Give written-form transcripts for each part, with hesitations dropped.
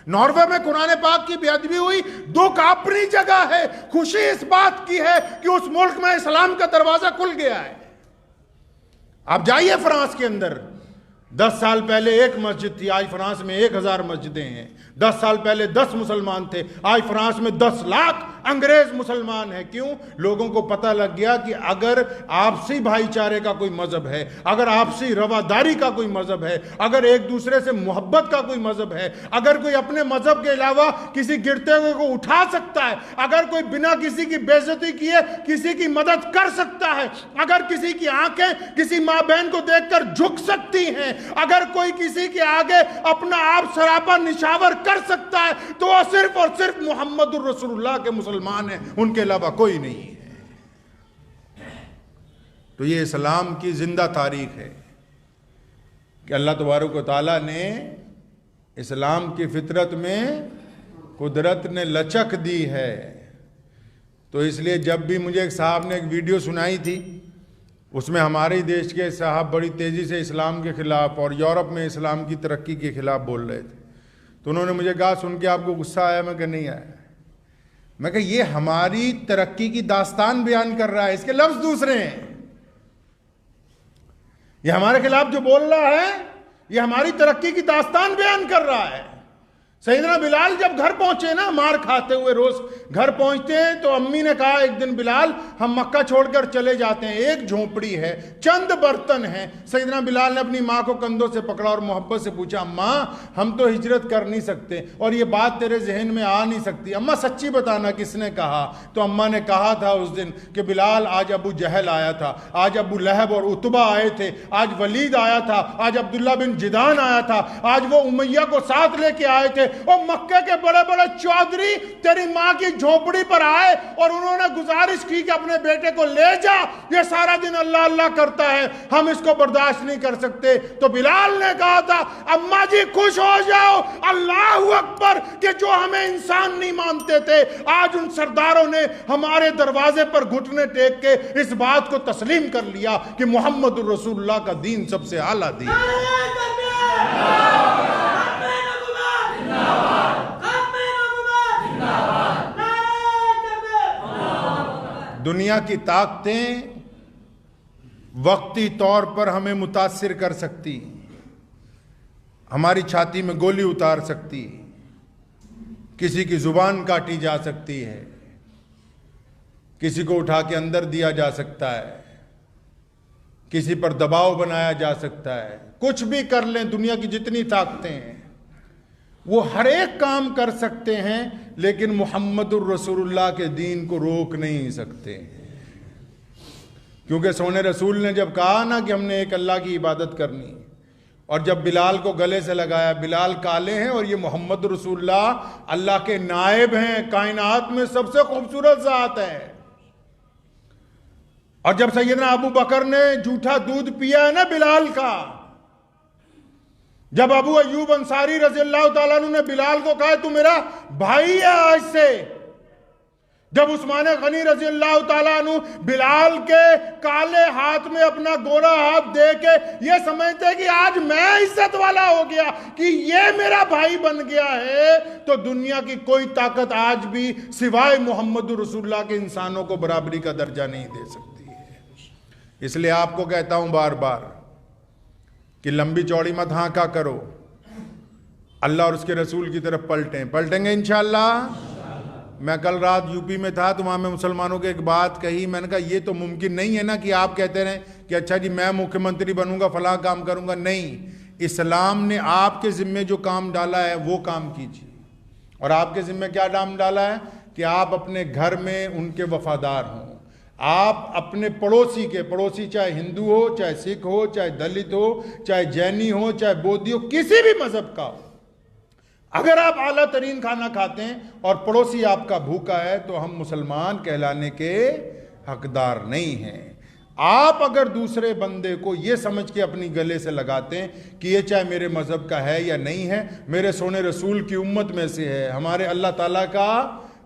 Norway میں قرآن پاک کی بے ادبی ہوئی، دکھ اپنی جگہ ہے، خوشی اس بات کی ہے کہ اس ملک میں اسلام کا دروازہ کھل گیا ہے۔ آپ جائیے فرانس کے اندر، 10 سال پہلے ایک مسجد تھی، آج فرانس میں 1000 مسجدیں ہیں۔ 10 سال پہلے 10 مسلمان تھے، آج فرانس میں 10 لاکھ انگریز مسلمان ہیں۔ کیوں؟ لوگوں کو پتہ لگ گیا کہ اگر آپسی بھائی چارے کا کوئی مذہب ہے، اگر آپسی رواداری کا کوئی مذہب ہے، اگر ایک دوسرے سے محبت کا کوئی مذہب ہے، اگر کوئی اپنے مذہب کے علاوہ کسی گرتے ہوئے کو اٹھا سکتا ہے، اگر کوئی بنا کسی کی بے عزتی کیے کسی کی مدد کر سکتا ہے، اگر کسی کی آنکھیں کسی ماں بہن کو دیکھ کر جھک سکتی ہیں، اگر کوئی کسی کے آگے اپنا آپ سراپا نشاور کر سکتا ہے، تو وہ صرف اور صرف محمد الرسول اللہ کے مسلمان ہیں، ان کے علاوہ کوئی نہیں ہے۔ تو یہ اسلام کی زندہ تاریخ ہے کہ اللہ تبارک و تعالیٰ نے اسلام کی فطرت میں قدرت نے لچک دی ہے۔ تو اس لیے جب بھی مجھے ایک صاحب نے ایک ویڈیو سنائی تھی، اس میں ہمارے دیش کے صاحب بڑی تیزی سے اسلام کے خلاف اور یورپ میں اسلام کی ترقی کے خلاف بول رہے تھے، تو انہوں نے مجھے کہا سن کے آپ کو غصہ آیا؟ میں کہ نہیں آیا۔ میں کہ یہ ہماری ترقی کی داستان بیان کر رہا ہے، اس کے لفظ دوسرے ہیں۔ یہ ہمارے خلاف جو بول رہا ہے یہ ہماری ترقی کی داستان بیان کر رہا ہے۔ سیدنا بلال جب گھر پہنچے نا، مار کھاتے ہوئے روز گھر پہنچتے ہیں، تو امی نے کہا ایک دن بلال ہم مکہ چھوڑ کر چلے جاتے ہیں، ایک جھونپڑی ہے، چند برتن ہیں۔ سیدنا بلال نے اپنی ماں کو کندھوں سے پکڑا اور محبت سے پوچھا اماں ہم تو ہجرت کر نہیں سکتے اور یہ بات تیرے ذہن میں آ نہیں سکتی، اماں سچی بتانا کس نے کہا؟ تو اماں نے کہا تھا اس دن کہ بلال آج ابو جہل آیا تھا، آج ابو لہب اور عتبہ آئے تھے، آج ولید آیا تھا، آج عبداللہ بن جدان آیا تھا، آج وہ امیہ کو ساتھ لے کے آئے تھے، اور مکہ کے بڑے بڑے چودھری تیری ماں کی جھونپڑی پر آئے اور انہوں نے گزارش کی کہ اپنے بیٹے کو لے جا، یہ سارا دن اللہ اللہ کرتا ہے، ہم اس کو برداشت نہیں کر سکتے۔ تو بلال نے کہا تھا اماں جی خوش ہو جاؤ، اللہ اکبر، کہ جو ہمیں انسان نہیں مانتے تھے آج ان سرداروں نے ہمارے دروازے پر گھٹنے ٹیک کے اس بات کو تسلیم کر لیا کہ محمد الرسول اللہ کا دین سب سے اعلیٰ دین ہے۔ دنیا کی طاقتیں وقتی طور پر ہمیں متاثر کر سکتی، ہماری چھاتی میں گولی اتار سکتی، کسی کی زبان کاٹی جا سکتی ہے، کسی کو اٹھا کے اندر دیا جا سکتا ہے، کسی پر دباؤ بنایا جا سکتا ہے، کچھ بھی کر لیں۔ دنیا کی جتنی طاقتیں ہیں وہ ہر ایک کام کر سکتے ہیں، لیکن محمد الرسول اللہ کے دین کو روک نہیں سکتے، کیونکہ سونے رسول نے جب کہا نا کہ ہم نے ایک اللہ کی عبادت کرنی، اور جب بلال کو گلے سے لگایا، بلال کالے ہیں اور یہ محمد رسول اللہ اللہ کے نائب ہیں، کائنات میں سب سے خوبصورت ذات ہے۔ اور جب سیدنا ابو بکر نے جھوٹا دودھ پیا ہے نا بلال کا، جب ابو ایوب انصاری رضی اللہ تعالیٰ عنہ نے بلال کو کہا تو میرا بھائی ہے آج سے، جب عثمان غنی رضی اللہ تعالیٰ عنہ بلال کے کالے ہاتھ میں اپنا گورا ہاتھ دے کے یہ سمجھتے کہ آج میں عزت والا ہو گیا کہ یہ میرا بھائی بن گیا ہے، تو دنیا کی کوئی طاقت آج بھی سوائے محمد رسول اللہ کے انسانوں کو برابری کا درجہ نہیں دے سکتی ہے۔ اس لیے آپ کو کہتا ہوں بار بار کہ لمبی چوڑی مت ہانکا کرو، اللہ اور اس کے رسول کی طرف پلٹیں گے انشاءاللہ۔ میں کل رات یو پی میں تھا تو وہاں میں مسلمانوں کے ایک بات کہی، میں نے کہا یہ تو ممکن نہیں ہے نا کہ آپ کہتے رہیں کہ اچھا جی میں مکھیہ منتری بنوں گا فلاں کام کروں گا، نہیں، اسلام نے آپ کے ذمے جو کام ڈالا ہے وہ کام کیجیے۔ اور آپ کے ذمے کیا کام ڈالا ہے کہ آپ اپنے گھر میں ان کے وفادار ہوں، آپ اپنے پڑوسی چاہے ہندو ہو، چاہے سکھ ہو، چاہے دلت ہو، چاہے جینی ہو، چاہے بودھی ہو، کسی بھی مذہب کا ہو، اگر آپ اعلیٰ ترین کھانا کھاتے ہیں اور پڑوسی آپ کا بھوکا ہے تو ہم مسلمان کہلانے کے حقدار نہیں ہیں۔ آپ اگر دوسرے بندے کو یہ سمجھ کے اپنی گلے سے لگاتے ہیں کہ یہ چاہے میرے مذہب کا ہے یا نہیں ہے، میرے سونے رسول کی امت میں سے ہے، ہمارے اللہ تعالیٰ کا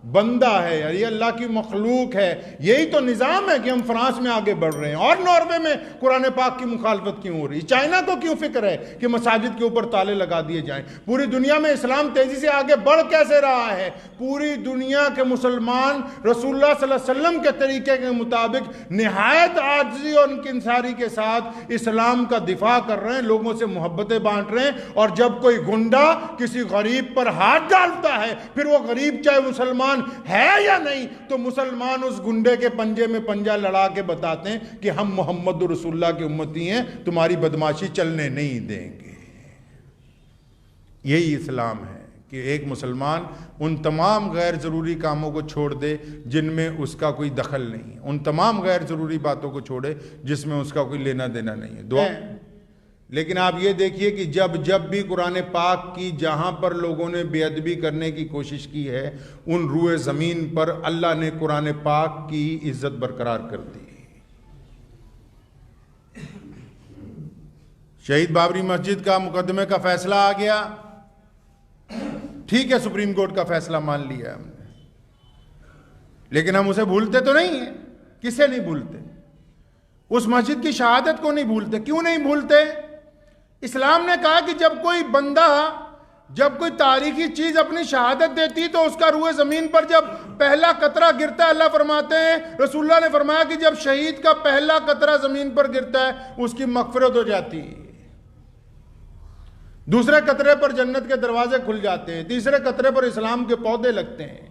بندہ ہے اور یہ اللہ کی مخلوق ہے. یہی تو نظام ہے کہ ہم فرانس میں آگے بڑھ رہے ہیں اور ناروے میں قرآن پاک کی مخالفت کیوں ہو رہی ہے. چائنا کو کیوں فکر ہے کہ مساجد کے اوپر تالے لگا دیے جائیں. پوری دنیا میں اسلام تیزی سے آگے بڑھ کیسے رہا ہے؟ پوری دنیا کے مسلمان رسول اللہ صلی اللہ علیہ وسلم کے طریقے کے مطابق نہایت عاجزی اور انکساری کے ساتھ اسلام کا دفاع کر رہے ہیں، لوگوں سے محبتیں بانٹ رہے ہیں. اور جب کوئی گنڈا کسی غریب پر ہاتھ ڈالتا ہے، پھر وہ غریب چاہے مسلمان ہے یا نہیں، تو مسلمان اس گنڈے کے پنجے میں پنجہ لڑا کے بتاتے ہیں کہ ہم محمد رسول اللہ کی امتی ہیں، تمہاری بدماشی چلنے نہیں دیں گے. یہی اسلام ہے کہ ایک مسلمان ان تمام غیر ضروری کاموں کو چھوڑ دے جن میں اس کا کوئی دخل نہیں ہے، ان تمام غیر ضروری باتوں کو چھوڑے جس میں اس کا کوئی لینا دینا نہیں ہے. دعا. لیکن آپ یہ دیکھیے کہ جب بھی قرآن پاک کی جہاں پر لوگوں نے بے ادبی کرنے کی کوشش کی ہے، ان روئے زمین پر اللہ نے قرآن پاک کی عزت برقرار کر دی. شہید بابری مسجد کا مقدمے کا فیصلہ آ گیا، ٹھیک ہے، سپریم کورٹ کا فیصلہ مان لیا ہم نے، لیکن ہم اسے بھولتے تو نہیں ہیں. کسے نہیں بھولتے؟ اس مسجد کی شہادت کو نہیں بھولتے. کیوں نہیں بھولتے؟ اسلام نے کہا کہ جب کوئی بندہ، جب کوئی تاریخی چیز اپنی شہادت دیتی تو اس کا روئے زمین پر جب پہلا قطرہ گرتا ہے، اللہ فرماتے ہیں، رسول اللہ نے فرمایا کہ جب شہید کا پہلا قطرہ زمین پر گرتا ہے اس کی مغفرت ہو جاتی ہے. دوسرے قطرے پر جنت کے دروازے کھل جاتے ہیں، تیسرے قطرے پر اسلام کے پودے لگتے ہیں.